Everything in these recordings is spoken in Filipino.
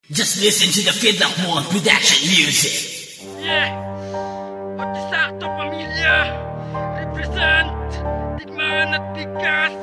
Just listen to the Feedlock One production music. Yeah, Otsisakto pamilya, represent, digmaan at bigkas,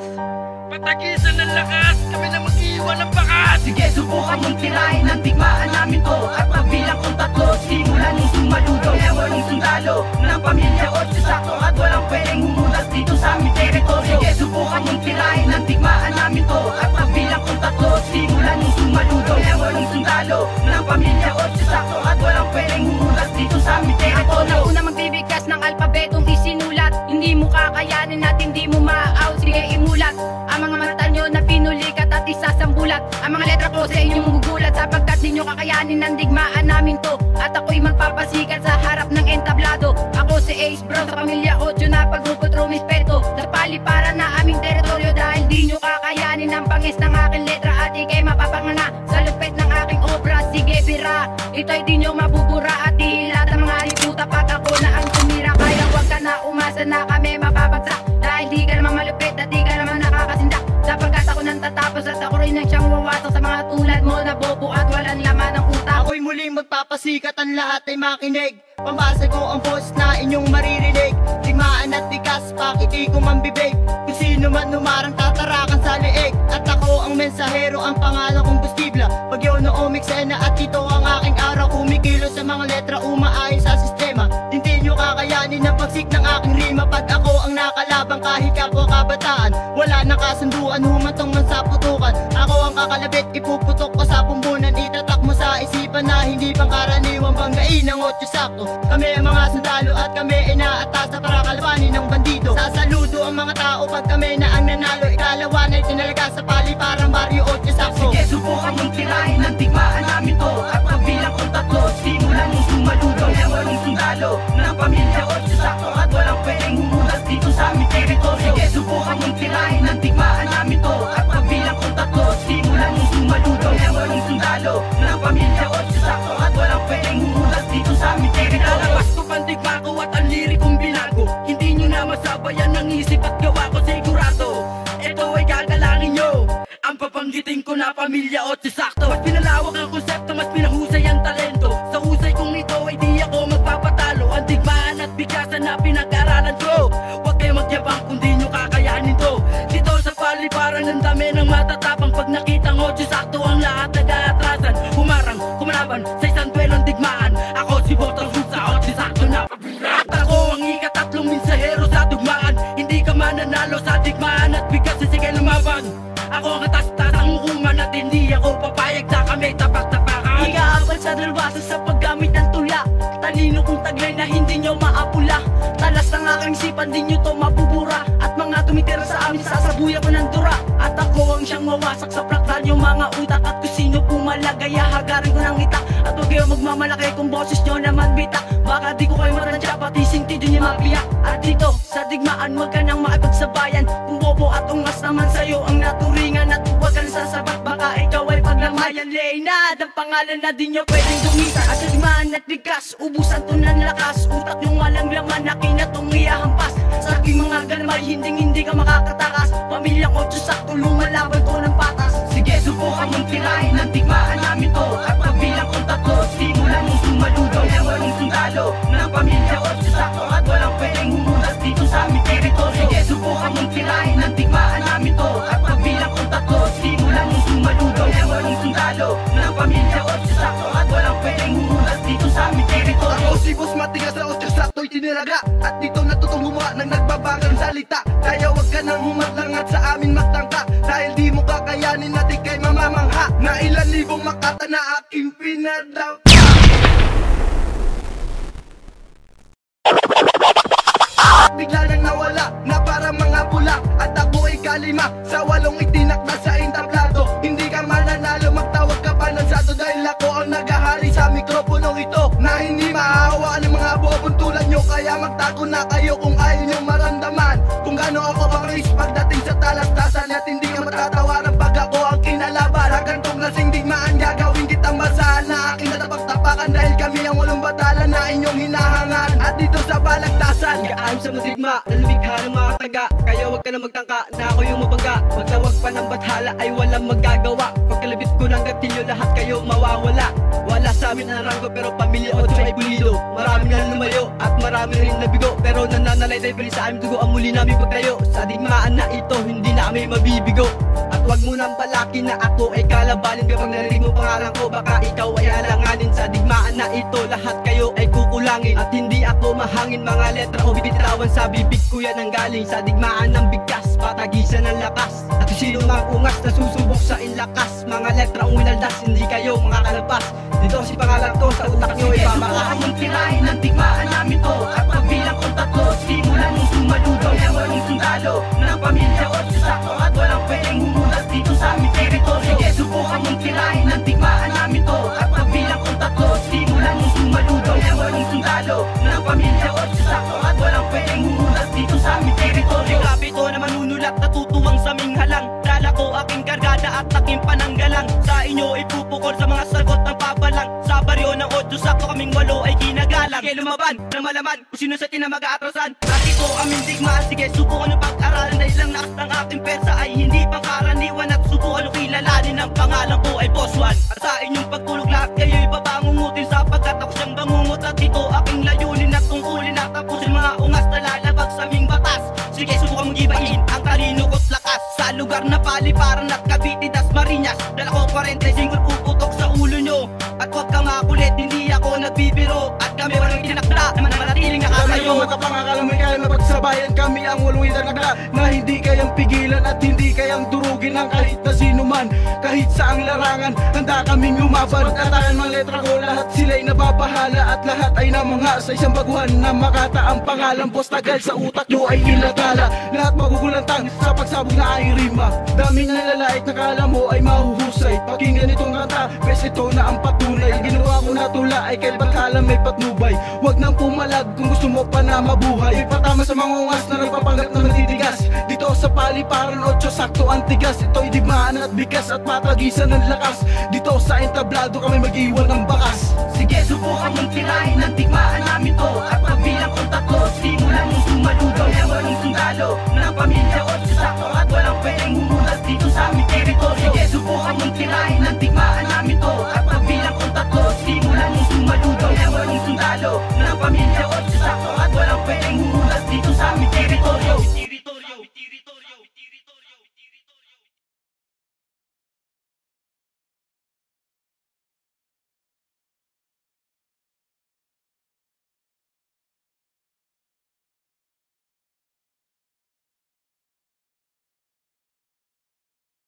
patagisan ng lakas, kami na mag-iwan ng bakas. Sige, subukan mong tirahin ang digmaan namin to, at pagbilang kong tatlo, simula nung sumaludo, ewan ng sundalo ng pamilya Otsisakto, at walang pwedeng humulas dito sa aming teritoryo. Sige, subukan mong tirahin ang digmaan namin to, at pagbilang kong tatlo, simula nung sumaludo, ewan ng sundalo ng pamilya Otsisakto, at walang pwedeng humulas dito sa aming teritoryo. Ako na una magbibigkas ng alpabetong isinulat, hindi mo kakayanin at hindi mo maaaw, sige imulat ang mga mata nyo na pinulikat at isasambulat, ang mga letra ko sa inyong gugulat, sapagkat di nyo kakayanin ang digmaan namin to, at ako'y magpapasikat sa harap ng entablado. Ako si Ace Bro sa pamilya Otso na pagrupo rumispeto, sa paliparan na aming teritoryo, dahil di nyo kakayanin ang pangis ng aking letra, at ikay mapapanganga sa lupit ng aking obra. Sige bira, ito'y di nyo mabubura at ihilat ang mga liputa pag ako na ang tumira. Kaya wag ka na umasa na kami mapapagsak, dahil di ka naman malupit at di ka naman nakakasindak, sapagkat ako nang tatapos at ako rin ang siyang wawasak sa mga tulad mo na bobo at walang laman ng utak. Ako'y muling magpapasikat, ang lahat ay makinig, pambasa ko ang boss na inyong maririnig. Digmaan at tikas, pakiti ko mambibig, kung sino man humarang tatarakan sa liig. At ako ang mensahero, ang pangalan kong Bustibla, Bagyo na Omiksena, at ito ang aking araw. Kumikilo sa mga letra, umaayon sa sistema, hindi nyo kakayanin ang pagsik ng aking rima. Pag ako ang nakalabang kahit kapwa kabataan, wala nang kasunduan, humantong man sa putukan. Ako ang kakalabit, ipuputok ko sa pumbunan, itatak mo sa isipan na hindi pang karaniwang banggain ng Otsisakto. Kami ang mga sundalo at kami inaatasa para kalabanin ng bandido. Sasaludo ang mga tao pag kami na ang nanalo, ikalawan ay tinalaga sa paliparang baryo Otsisakto. Sige, subukan mong tirahin ang digmaan namin to, at pagbilang kong tatlo, simula nung sumaludo, ewan ng sundalo ng pamilya Otsisakto, at walang pwedeng humulas dito sa aming teritoryo. Sige, subukan mong tirahin ang digmaan namin to, at pagbilang kong tatlo, simula nung sumaludo, ewan ng sundalo ng pamilya Otsisakto, at walang pwedeng humulas dito sa aming teritoryo. Lalabas ko pandigma ko at ang lirikong binago, hindi nyo na masabayan ng isip at gawa ko sigurado. Ito ay gagalangin nyo, ang papanggitin ko na pamilya Otsisakto. Mas pinalawak ang konsepto, mas pinahusay ang talento, sa husay kong ito ay di ako magpapatalo. Ang digmaan at bigkasan na pinag-aralan ko, huwag kayo magyabang kung di nyo kakayanin to. Dito sa paliparan ng dami ng matatapang, pag nakitang Otsisakto ang lahat nag-aatrasan, humarang, kumalaban sa isang duelong digmaan. Ako si Botang sa Otsisakto na pabirat. Ako ang ikatatlong mensahero sa tugmaan, hindi ka mananalo sa digmaan at bigkas, sige lumaban. Ako ang katas-tasang hukuman at hindi ako papayag sa kami tapak-tapakan. Igaabal sa dalwasa sa paggamit ng tula, talino kong taglay na hindi nyo maapula. Talas ng aking isipan, di nyo to mabubura, at mga tumitira sa amin sasabuyan ko ng dura. At ako ang siyang mawasak sa praktal yung mga utak, at kung sino pumalagay hagarin ko ng itak. At huwag kayo magmamalaki kung boses nyo naman bitak, baka di ko kayo matansya pati sintido nyo mabiyak. At dito sa digmaan huwag ka nang makipagsabayan, kung bobo at ungas naman sa'yo ang naturingan, at huwag ka nang sasabat baka ikaw ay paglamayan. Leynad ang pangalan na di nyo pwedeng dumisa, at sa digmaan at bigkas ubusan to ng lakas. Utak yung walang laman na kinatong iyahampas, sa aking mga galamay hindi ka makakatakas. Pamilyang Otsisakto lumalaban to ng patas. Sige, subukan mong tirahin ang digmaan namin to, at pagbilang kong tatlo, simula nung sumaludo, ewan ng sundalo ng pamilya Otsisakto, at walang pwedeng humulas dito sa aming teritoryo. Sige, subukan mong tirahin ang digmaan namin to, at pagbilang kong tatlo, simula nung sumaludo, ewan ng sundalo ng pamilya Otsisakto, at walang pwedeng humulas dito sa aming teritoryo. Ako si Boss Matigas na Otsisakto'y tiniraga, at dito natutong gumawa ng nagbabagang salita. Kaya wag ka nang humatlang at sa amin magtangka, dahil di mo kakayanin at ikay mamamangha na ilan libong makata na aking pinadaw. Bigla nang nawala na para mga pula, at ako ay kalima sa walong itinakda sa entablado. Hindi ka mananalo, magtawag ka pa ng sato, dahil ako ang nagahari sa mikroponong ito, na hindi mahahawa ng mga bobong tulad nyo. Kaya magtago na kayo kung ayaw nyo maramdaman kung gaano ako bangris pagdating sa talastasan, at hindi ka matatawaran pag ako ang kinalaban. Sa gantong lasing digmaan gagawin kitang basahan na aking natapag-tapakan, dahil kami ang walong batalan na inyong hinahangan. At dito sa balagtasan, Ayon sa madigma, naluwikha ng mga taga, kaya wag ka na magtangka na ako yung mabangga. Magtawag pa ng bathala ay walang magagawa. Pagkalabit Ilalabit ko ng gatilyo, lahat kayo mawawala. Wala sa amin ang ranggo pero pamilya o ay pulido. Marami na lumayo at marami rin nabigo, pero nananalay tayo pili sa aming dugo ang muli namin pagtayo. Sa digmaan na ito, hindi na kami mabibigo. At wag mo nang palaki na ako ay kalabanin. Kapag narinig mo pangalan ko, baka ikaw ay alanganin. Sa digmaan na ito, lahat kayo ay kukulangin. At hindi ako mahangin, mga letra o bibitawan. Sa bibig ko yan ang galing. Sa digmaan ng bigkas, patagisan ng lakas. At sino mang ungas na susubok sa inlakas. Mga letra ang winaldas, hindi kayo makakalabas. Dito si pangalan ko, sa utak nyo ay Subukan mong tirahin ng digmaan namin to. At pagbilang kong tatlo, simulan mong sumaludo. Ang walang sundalo ng pamilya o sakto. At walang pwedeng humulas dito sa aming teritoryo. Sige, subukan mong tirahin ng digmaan namin to. At pagbilang kong tatlo, simulan mong sumaludo. Ang walang sundalo ng pamilya o sakto. At walang pwedeng humulas dito sa aming teritoryo. Grabe ko na manunulat, natutuwang sa aming halang. Dala ko aking kargada at aking pananggalang. Sa inyo ipupukol sa mga sagot ng papalang. Sa baryo ng 8 sakto kaming 8 ay ginagalang. Sige, lumaban na malaman kung sino sa tina mag-aatrasan. Dati ko aming digmaan, sige subukan ng pag-aralan. Dahil lang lakas ng aking persa ay hindi pangkaraniwan. At subukan ng kilalanin ang pangalan ko ay Boss Juan. At sa inyong pagtulog lahat kayo'y papangungutin. Sapagkat ako siyang bangungot at ito aking layunin. At tungkulin at tapusin mga ungas na lalabag sa aming batas. Sige, subukan mong gibain ang talino ko't lakas. Sa lugar na paliparan at Cavite, Dasmariñas, dala ko 45 puputok sa ulo nyo. At huwag ka makulit, hindi ako nagbibiro. At kami walang tinakda na manatiling nakatayo. Mga matapang akala mo'y kaya mapagsabayan. Kami ang walong itanakda na hindi kayang pigilan at hindi kayang durugin ng kahit na sino man. Kahit saang larangan, handa kaming lumaban. Pagkatayan mga letra ko, lahat sila'y nababahala. At lahat ay namangha sa isang baguhan na makata ang pangalan. Boss, tagal sa utak nyo ay inatala. Lahat magugulantang sa pagsabog na ay rima. Daming nalalait na kala mo ay mahuhusay. Pakinggan itong kanta, bes ito na ang patunay. Ang ginawa ko na tula ay kay Bathala may patnubay. Huwag nang pumalag kung gusto mo pa na mabuhay. Ipatama sa mga ungas na nagpapanggap na matitigas. Dito sa paliparan 8 sakto ang tigas. Ito'y digmaan at bigas at patagisan ng lakas. Dito sa entablado kami mag-iwan ng bakas. Sige, subukan mong tirahin ng digmaan namin to. At pagbilang kong tatlo, simulan mong sumaludo. Ang walang sundalo ng